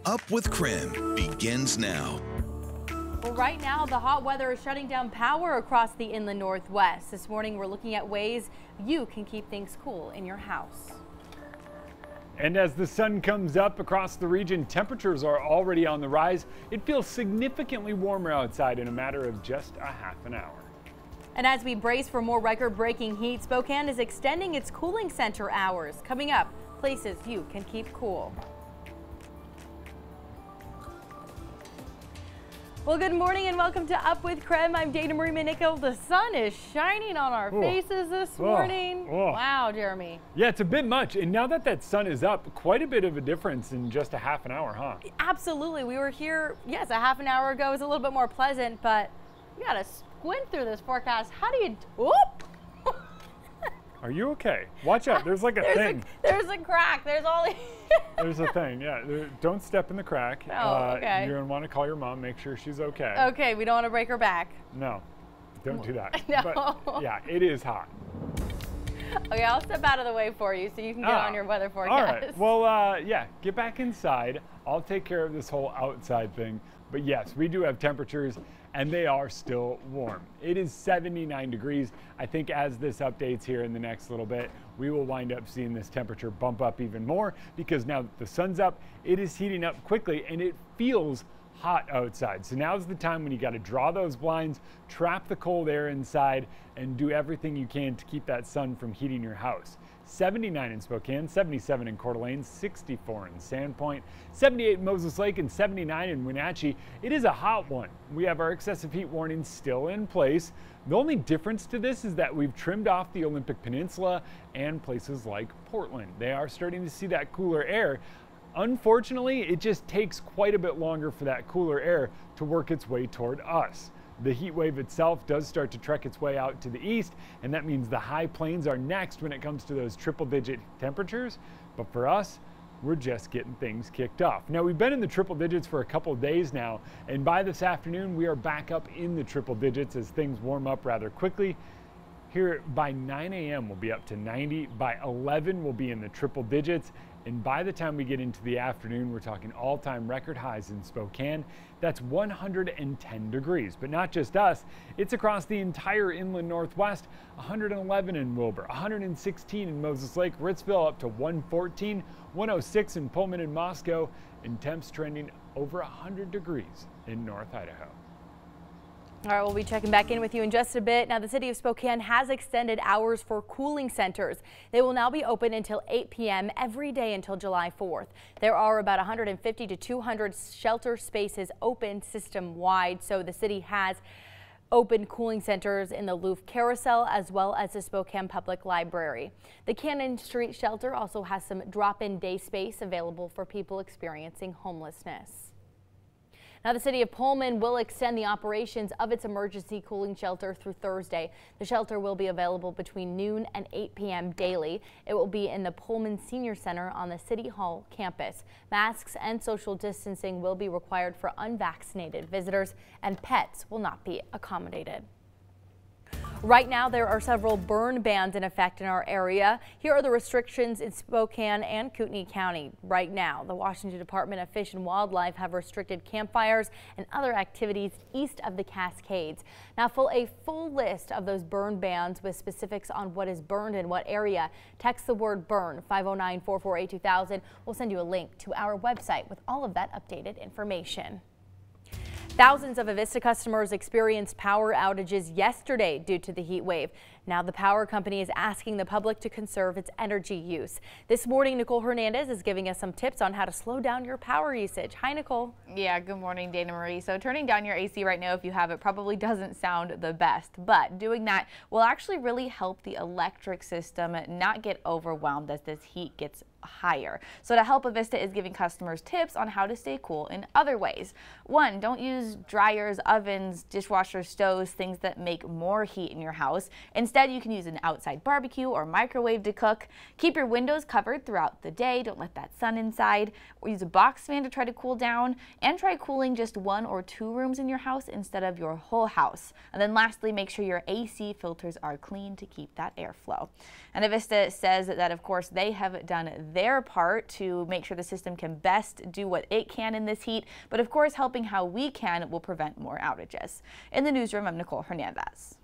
Up with Krem begins now. Well, right now, the hot weather is shutting down power across the inland Northwest. This morning, we're looking at ways you can keep things cool in your house. And as the sun comes up across the region, temperatures are already on the rise. It feels significantly warmer outside in a matter of just a half an hour. And as we brace for more record-breaking heat, Spokane is extending its cooling center hours. Coming up, places you can keep cool. Well, good morning and welcome to Up with Krem. I'm Dana Marie Manico. The sun is shining on our faces this morning. Wow, Jeremy. Yeah, it's a bit much. And now that that sun is up, quite a bit of a difference in just a half an hour, huh? Absolutely. We were here, yes, a half an hour ago. It was a little bit more pleasant, but you got to squint through this forecast. How do you, whoop! Are you okay? Watch out. There's like a thing. There's a crack. There's all. There's a thing. Yeah. Don't step in the crack. Oh, okay. You're going to want to call your mom, make sure she's okay. Okay. We don't want to break her back. No. Don't do that. No. But yeah, it is hot. Okay. I'll step out of the way for you so you can get on your weather forecast. All right. Well, yeah, get back inside. I'll take care of this whole outside thing. But yes, we do have temperatures and they are still warm. It is 79 degrees. I think as this updates here in the next little bit, we will wind up seeing this temperature bump up even more because now that the sun's up, it is heating up quickly and it feels hot outside. So now's the time when you got to draw those blinds, trap the cold air inside, and do everything you can to keep that sun from heating your house. 79 in Spokane, 77 in Coeur d'Alene, 64 in Sandpoint, 78 in Moses Lake, and 79 in Wenatchee. It is a hot one. We have our excessive heat warning still in place. The only difference to this is that we've trimmed off the Olympic Peninsula and places like Portland. They are starting to see that cooler air. Unfortunately, it just takes quite a bit longer for that cooler air to work its way toward us. The heat wave itself does start to trek its way out to the east, and that means the high plains are next when it comes to those triple-digit temperatures. But for us, we're just getting things kicked off. Now, we've been in the triple digits for a couple of days now, and by this afternoon, we are back up in the triple digits as things warm up rather quickly. Here by 9 a.m. we'll be up to 90. By 11 we'll be in the triple digits. And by the time we get into the afternoon, we're talking all-time record highs in Spokane. That's 110 degrees. But not just us, it's across the entire inland Northwest. 111 in Wilbur, 116 in Moses Lake, Ritzville up to 114, 106 in Pullman and Moscow, and temps trending over 100 degrees in North Idaho. All right, we'll be checking back in with you in just a bit. Now, the city of Spokane has extended hours for cooling centers. They will now be open until 8 p.m. every day until July 4th. There are about 150 to 200 shelter spaces open system-wide, so the city has open cooling centers in the Louvre Carousel as well as the Spokane Public Library. The Cannon Street shelter also has some drop-in day space available for people experiencing homelessness. Now, the city of Pullman will extend the operations of its emergency cooling shelter through Thursday. The shelter will be available between noon and 8 p.m. daily. It will be in the Pullman Senior Center on the City Hall campus. Masks and social distancing will be required for unvaccinated visitors, and pets will not be accommodated. Right now, there are several burn bans in effect in our area. Here are the restrictions in Spokane and Kootenai County. Right now, the Washington Department of Fish and Wildlife have restricted campfires and other activities east of the Cascades. Now, for a full list of those burn bans with specifics on what is burned in what area, text the word burn 509-448-2000. We'll send you a link to our website with all of that updated information. Thousands of Avista customers experienced power outages yesterday due to the heat wave. Now the power company is asking the public to conserve its energy use. This morning, Nicole Hernandez is giving us some tips on how to slow down your power usage. Hi, Nicole. Yeah, good morning, Dana Marie. So turning down your AC right now, if you have it, probably doesn't sound the best, but doing that will actually really help the electric system not get overwhelmed as this heat gets higher. So to help, Avista is giving customers tips on how to stay cool in other ways. One, don't use dryers, ovens, dishwashers, stoves, things that make more heat in your house. Instead, Instead, you can use an outside barbecue or microwave to cook. Keep your windows covered throughout the day. Don't let that sun inside. Or use a box fan to try to cool down. And try cooling just 1 or 2 rooms in your house instead of your whole house. And then lastly, make sure your AC filters are clean to keep that airflow. And Avista says that, of course, they have done their part to make sure the system can best do what it can in this heat. But of course, helping how we can will prevent more outages. In the newsroom, I'm Nicole Hernandez.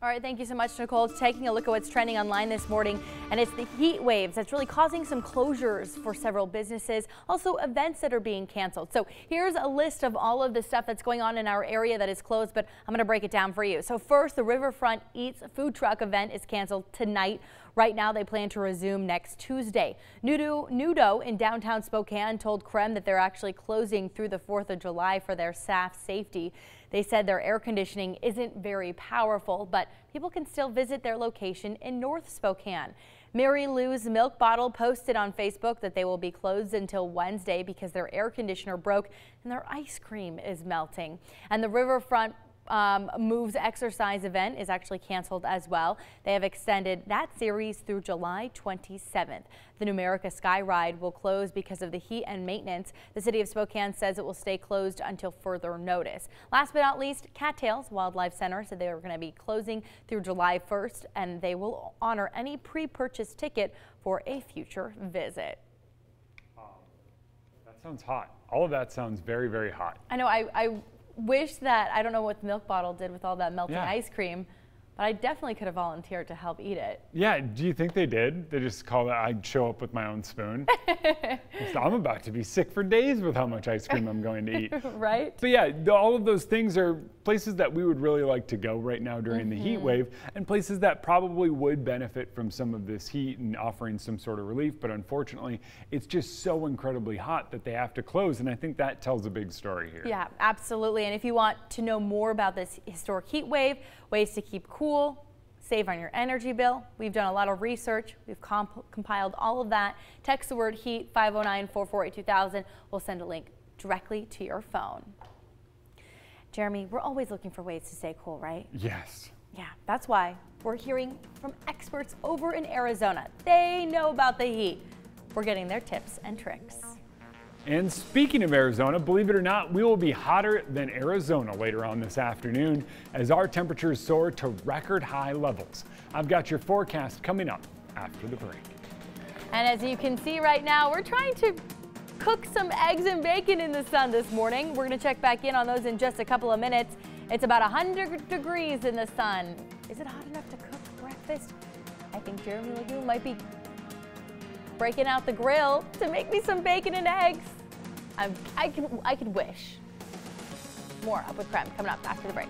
All right, thank you so much, Nicole. Taking a look at what's trending online this morning, and it's the heat waves that's really causing some closures for several businesses, also events that are being canceled. So here's a list of all of the stuff that's going on in our area that is closed, but I'm going to break it down for you. So first, the Riverfront Eats food truck event is canceled tonight. Right now, they plan to resume next Tuesday. Nudo in downtown Spokane told Krem that they're actually closing through the 4th of July for their staff safety. They said their air conditioning isn't very powerful, but people can still visit their location in North Spokane. Mary Lou's Milk Bottle posted on Facebook that they will be closed until Wednesday because their air conditioner broke and their ice cream is melting. And the Riverfront Moves exercise event is actually canceled as well. They have extended that series through July 27th. The Numerica Sky Ride will close because of the heat and maintenance. The city of Spokane says it will stay closed until further notice. Last but not least, Cattails Wildlife Center said they were going to be closing through July 1st, and they will honor any pre-purchased ticket for a future visit. That sounds hot. All of that sounds very, very hot. I know. I wish that, I don't know what the Milk Bottle did with all that melting ice cream, but I definitely could have volunteered to help eat it. Yeah, do you think they did? They just called it, I'd show up with my own spoon. I'm about to be sick for days with how much ice cream I'm going to eat. Right? But yeah, all of those things are places that we would really like to go right now during the heat wave, and places that probably would benefit from some of this heat and offering some sort of relief. But unfortunately, it's just so incredibly hot that they have to close. And I think that tells a big story here. Yeah, absolutely. And if you want to know more about this historic heat wave, ways to keep cool, save on your energy bill, we've done a lot of research. We've compiled all of that. Text the word HEAT 509-448-2000. We'll send a link directly to your phone. Jeremy, we're always looking for ways to stay cool, right? Yes. Yeah, that's why we're hearing from experts over in Arizona. They know about the heat. We're getting their tips and tricks. And speaking of Arizona, believe it or not, we will be hotter than Arizona later on this afternoon as our temperatures soar to record high levels. I've got your forecast coming up after the break. And as you can see right now, we're trying to cook some eggs and bacon in the sun this morning. We're going to check back in on those in just a couple of minutes. It's about 100 degrees in the sun. Is it hot enough to cook breakfast? I think Jeremy Lagoon might be breaking out the grill to make me some bacon and eggs. I could wish. More Up with Krem coming up after the break.